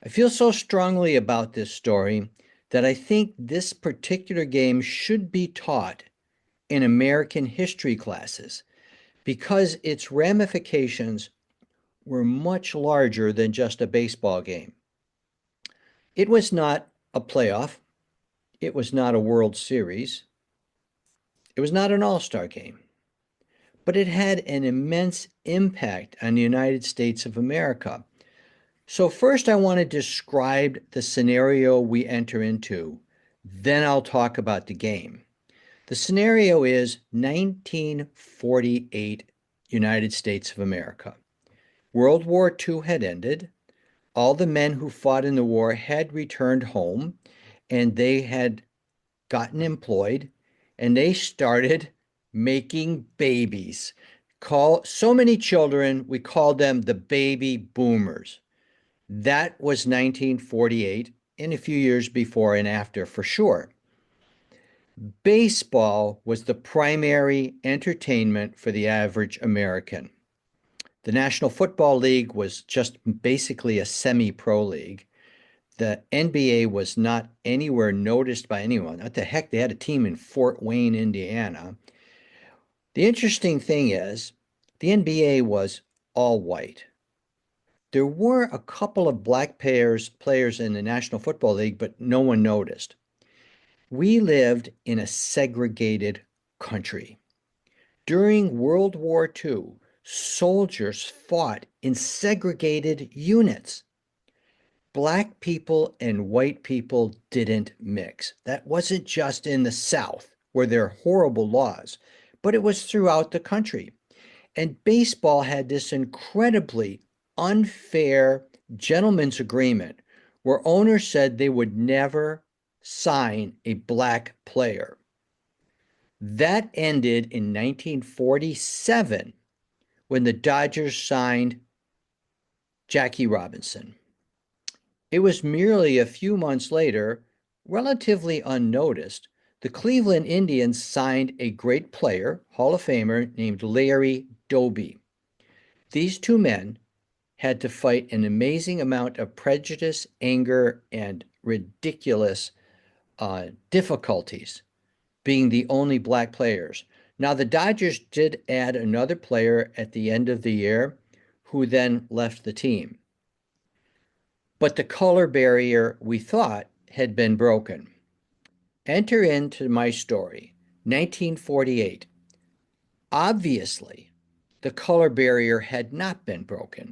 I feel so strongly about this story that I think this particular game should be taught in American history classes because its ramifications were much larger than just a baseball game. It was not a playoff, it was not a World Series, it was not an All-Star game, but it had an immense impact on the United States of America. So first I want to describe the scenario we enter into. Then I'll talk about the game. The scenario is 1948 United States of America. World War II had ended. All the men who fought in the war had returned home and they had gotten employed and they started making babies. So many children, we called them the baby boomers. That was 1948 and a few years before and after for sure. Baseball was the primary entertainment for the average American. The National Football League was just basically a semi-pro league. The NBA was not anywhere noticed by anyone. What the heck, they had a team in Fort Wayne, Indiana. The interesting thing is, the NBA was all white. There were a couple of black players in the National Football League, but no one noticed. We lived in a segregated country. During World War II, soldiers fought in segregated units. Black people and white people didn't mix. That wasn't just in the South, where there are horrible laws, but it was throughout the country. And baseball had this incredibly unfair gentleman's agreement where owners said they would never sign a black player. That ended in 1947 when the Dodgers signed Jackie Robinson. It was merely a few months later, relatively unnoticed, the Cleveland Indians signed a great player, Hall of Famer, named Larry Doby. These two men had to fight an amazing amount of prejudice, anger, and ridiculous difficulties being the only black players. Now, the Dodgers did add another player at the end of the year who then left the team. But the color barrier, we thought, had been broken. Enter into my story, 1948. Obviously, the color barrier had not been broken.